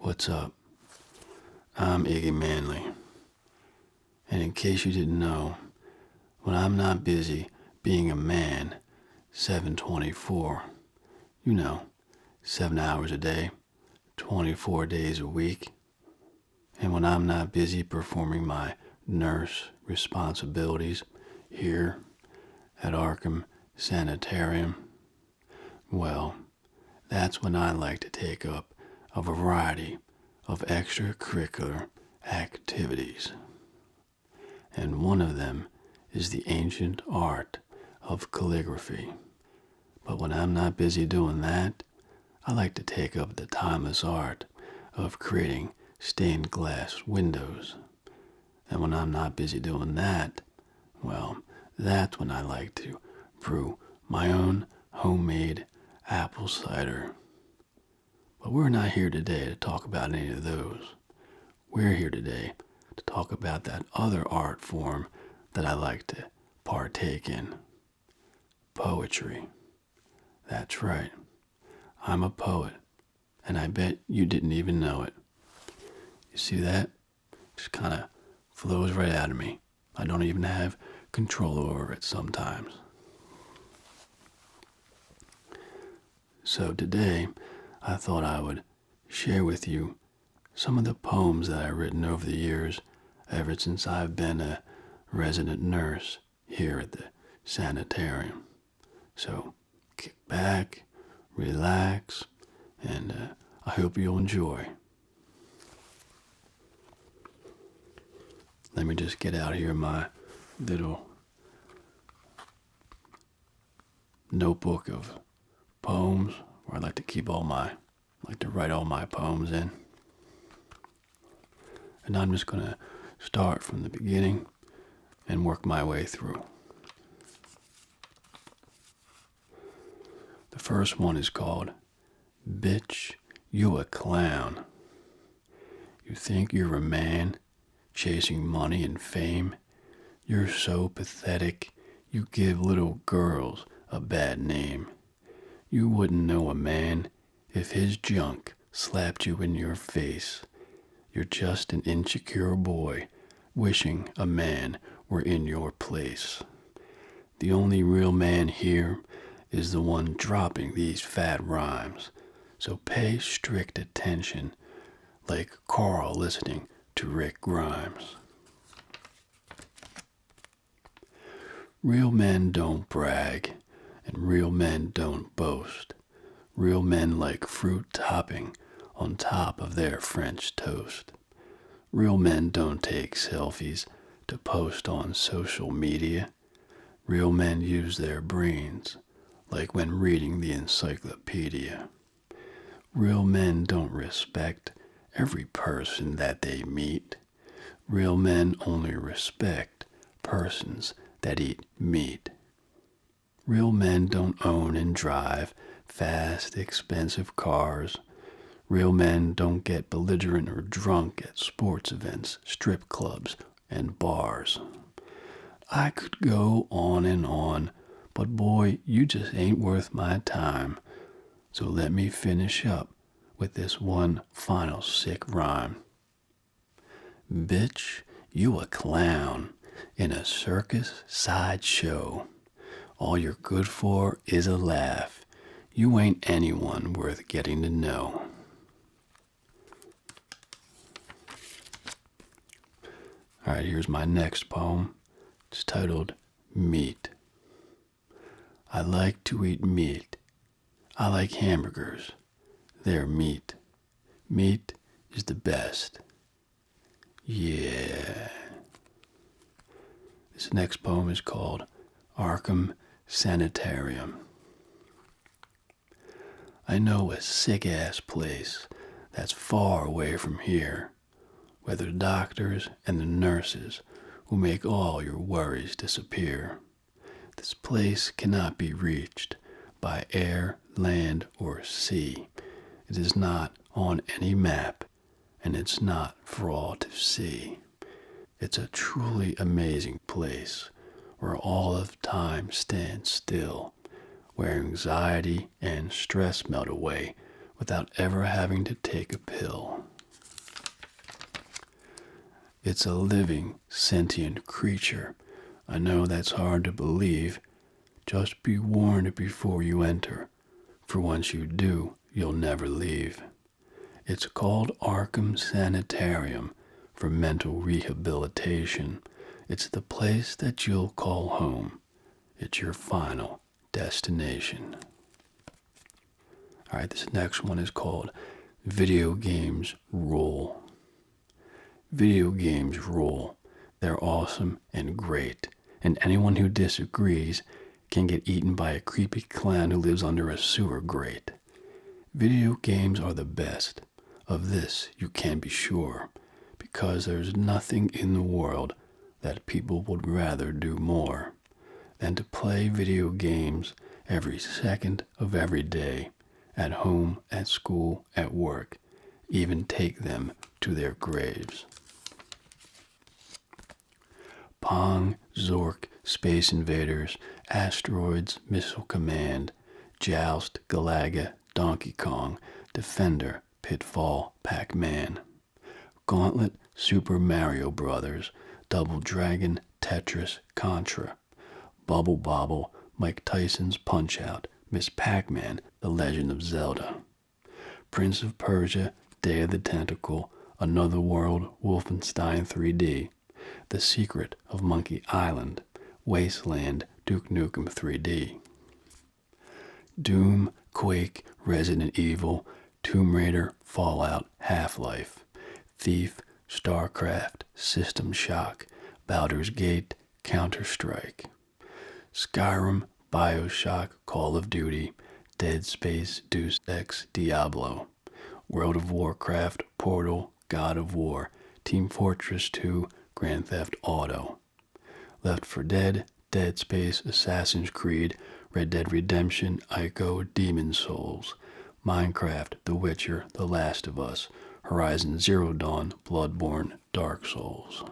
What's up? I'm Iggy Manley. And in case you didn't know, when I'm not busy being a man, 724, 7 hours a day, 24 days a week. And when I'm not busy performing my nurse responsibilities here at Arkham Sanitarium, well, that's when I like to take up a variety of extracurricular activities. And one of them is the ancient art of calligraphy. But when I'm not busy doing that, I like to take up the timeless art of creating stained glass windows. And when I'm not busy doing that, well, that's when I like to brew my own homemade apple cider. But we're not here today to talk about any of those. We're here today to talk about that other art form that I like to partake in. Poetry. That's right. I'm a poet, and I bet you didn't even know it. You see that? Just kind of flows right out of me. I don't even have control over it sometimes. So today, I thought I would share with you some of the poems that I've written over the years, ever since I've been a resident nurse here at the sanitarium. So kick back, relax, and I hope you'll enjoy. Let me just get out here my little notebook of poems where I like to write all my poems in. And I'm just going to start from the beginning and work my way through. The first one is called Bitch, You a Clown. You think you're a man chasing money and fame? You're so pathetic, you give little girls a bad name. You wouldn't know a man if his junk slapped you in your face. You're just an insecure boy wishing a man were in your place. The only real man here is the one dropping these fat rhymes. So pay strict attention, like Carl listening to Rick Grimes. Real men don't brag, and real men don't boast. Real men like fruit topping on top of their French toast. Real men don't take selfies to post on social media. Real men use their brains, like when reading the encyclopedia. Real men don't respect every person that they meet. Real men only respect persons that eat meat. Real men don't own and drive fast, expensive cars. Real men don't get belligerent or drunk at sports events, strip clubs, and bars. I could go on, but boy, you just ain't worth my time. So let me finish up with this one final sick rhyme. Bitch, you a clown in a circus sideshow. All you're good for is a laugh. You ain't anyone worth getting to know. Alright, here's my next poem. It's titled Meat. I like to eat meat. I like hamburgers. They're meat. Meat is the best. Yeah. This next poem is called Arkham Sanitarium. I know a sick-ass place that's far away from here, where the doctors and the nurses who make all your worries disappear. This place cannot be reached by air, land, or sea. It is not on any map, and it's not for all to see. It's a truly amazing place where all of time stands still, where anxiety and stress melt away without ever having to take a pill. It's a living, sentient creature. I know that's hard to believe. Just be warned before you enter, for once you do, you'll never leave. It's called Arkham Sanitarium for mental rehabilitation. It's the place that you'll call home. It's your final destination. All right, this next one is called Video Games Rule. Video games rule. They're awesome and great, and anyone who disagrees can get eaten by a creepy clown who lives under a sewer grate. Video games are the best. Of this you can be sure, because there's nothing in the world that people would rather do more than to play video games every second of every day, at home, at school, at work, even take them to their graves. Pong, Zork, Space Invaders, Asteroids, Missile Command, Joust, Galaga, Donkey Kong, Defender, Pitfall, Pac-Man. Gauntlet, Super Mario Brothers, Double Dragon, Tetris, Contra. Bubble Bobble, Mike Tyson's Punch-Out, Miss Pac-Man, The Legend of Zelda. Prince of Persia, Day of the Tentacle, Another World, Wolfenstein 3D. The Secret of Monkey Island, Wasteland, Duke Nukem 3D. Doom, Quake, Resident Evil, Tomb Raider, Fallout, Half-Life. Thief, StarCraft, System Shock, Baldur's Gate, Counter-Strike. Skyrim, BioShock, Call of Duty, Dead Space, Deus Ex, Diablo. World of Warcraft, Portal, God of War, Team Fortress 2, Grand Theft Auto. Left 4 Dead, Dead Space, Assassin's Creed, Red Dead Redemption, Ico, Demon Souls. Minecraft, The Witcher, The Last of Us, Horizon Zero Dawn, Bloodborne, Dark Souls.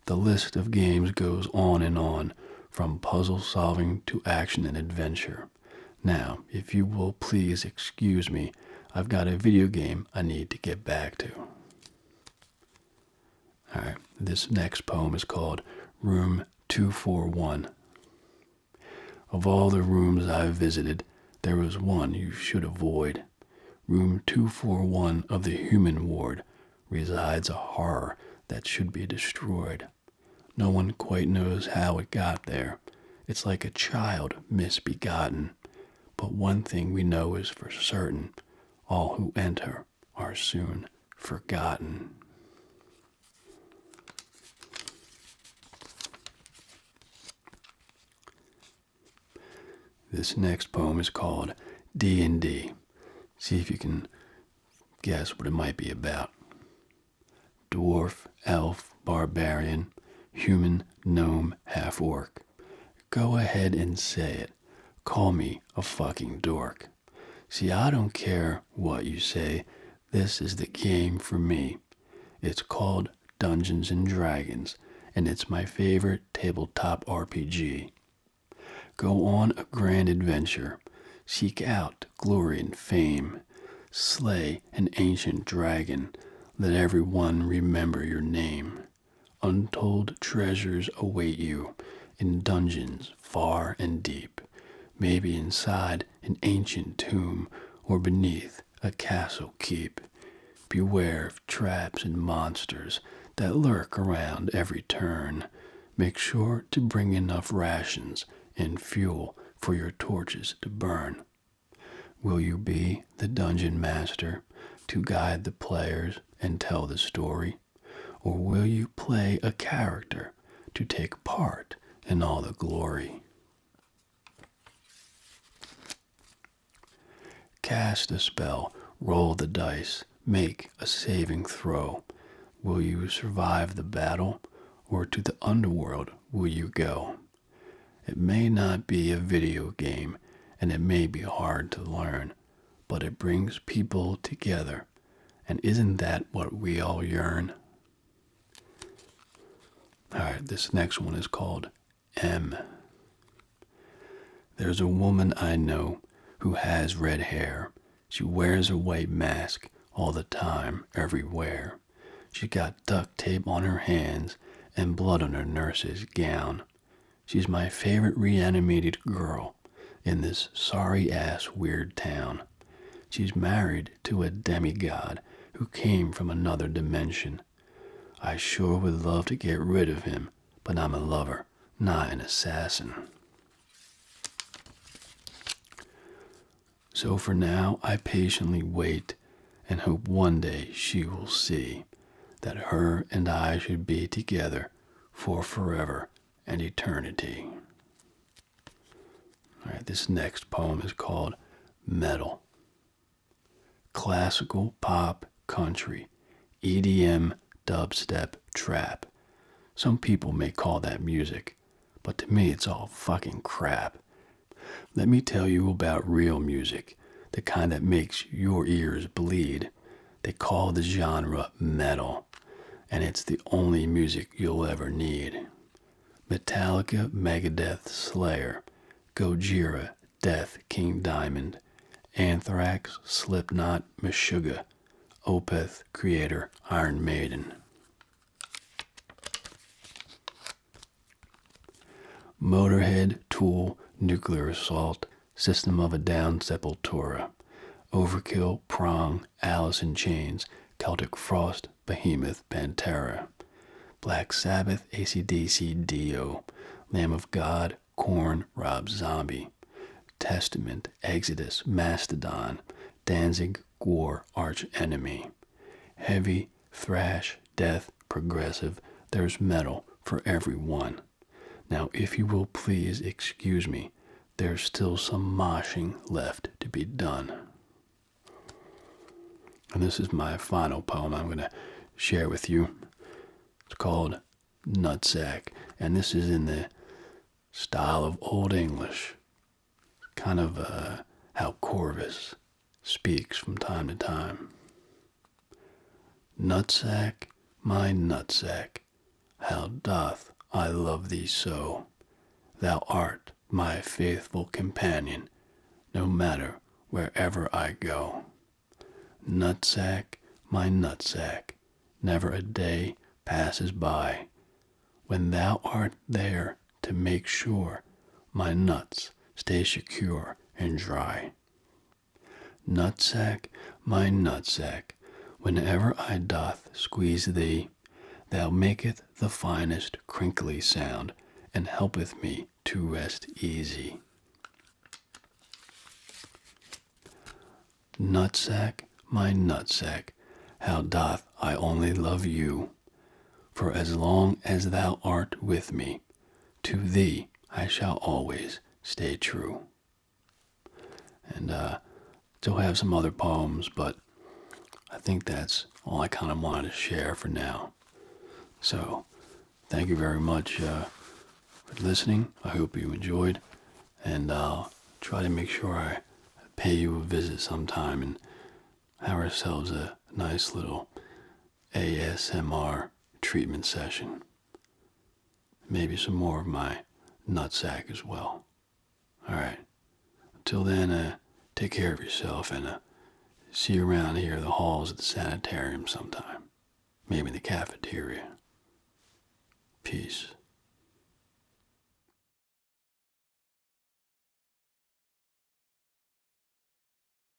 The list of games goes on and on, from puzzle solving to action and adventure. Now, if you will please excuse me, I've got a video game I need to get back to. Alright, this next poem is called Room 241. Of all the rooms I've visited, there was one you should avoid. Room 241 of the human ward resides a horror that should be destroyed. No one quite knows how it got there. It's like a child misbegotten. But one thing we know is for certain, all who enter are soon forgotten. This next poem is called D&D. See if you can guess what it might be about. Dwarf, elf, barbarian, human, gnome, half-orc. Go ahead and say it. Call me a fucking dork. See, I don't care what you say. This is the game for me. It's called Dungeons and Dragons, and it's my favorite tabletop RPG. Go on a grand adventure. Seek out glory and fame. Slay an ancient dragon. Let everyone remember your name. Untold treasures await you in dungeons far and deep. Maybe inside an ancient tomb or beneath a castle keep. Beware of traps and monsters that lurk around every turn. Make sure to bring enough rations and fuel for your torches to burn. Will you be the dungeon master to guide the players and tell the story? Or will you play a character to take part in all the glory? Cast a spell, roll the dice, make a saving throw. Will you survive the battle, or to the underworld will you go? It may not be a video game, and it may be hard to learn, but it brings people together, and isn't that what we all yearn? Alright, this next one is called M. There's a woman I know who has red hair. She wears a white mask all the time, everywhere. She's got duct tape on her hands and blood on her nurse's gown. She's my favorite reanimated girl in this sorry-ass weird town. She's married to a demigod who came from another dimension. I sure would love to get rid of him, but I'm a lover, not an assassin. So for now, I patiently wait and hope one day she will see that her and I should be together for forever and eternity. All right, this next poem is called Metal. Classical, pop, country, EDM, dubstep, trap. Some people may call that music, but to me it's all fucking crap. Let me tell you about real music, the kind that makes your ears bleed. They call the genre metal, and it's the only music you'll ever need. Metallica, Megadeth, Slayer, Gojira, Death, King Diamond, Anthrax, Slipknot, Meshuggah, Opeth, Creator, Iron Maiden. Motorhead, Tool, Nuclear Assault, System of a Down, Sepultura, Overkill, Prong, Alice in Chains, Celtic Frost, Behemoth, Pantera, Black Sabbath, AC/DC, Dio, Lamb of God, Korn, Rob Zombie, Testament, Exodus, Mastodon, Danzig, Gore, Arch Enemy. Heavy, thrash, death, progressive, there's metal for everyone. Now, if you will please excuse me, there's still some moshing left to be done. And this is my final poem I'm going to share with you. It's called Nutsack, and this is in the style of Old English, kind of how Corvus speaks from time to time. Nutsack, my nutsack, how doth I love thee so. Thou art my faithful companion, no matter wherever I go. Nutsack, my nutsack, never a day passes by when thou art there to make sure my nuts stay secure and dry. Nutsack, my nutsack, whenever I doth squeeze thee, thou maketh the finest crinkly sound, and helpeth me to rest easy. Nutsack, my nutsack, how doth I only love you, for as long as thou art with me, to thee I shall always stay true. And still have some other poems, but I think that's all I kind of wanted to share for now. So, thank you very much for listening. I hope you enjoyed, and I'll try to make sure I pay you a visit sometime and have ourselves a nice little ASMR treatment session. Maybe some more of my nutsack as well. All right. Until then, take care of yourself, and see you around here in the halls at the sanitarium sometime. Maybe in the cafeteria. Peace.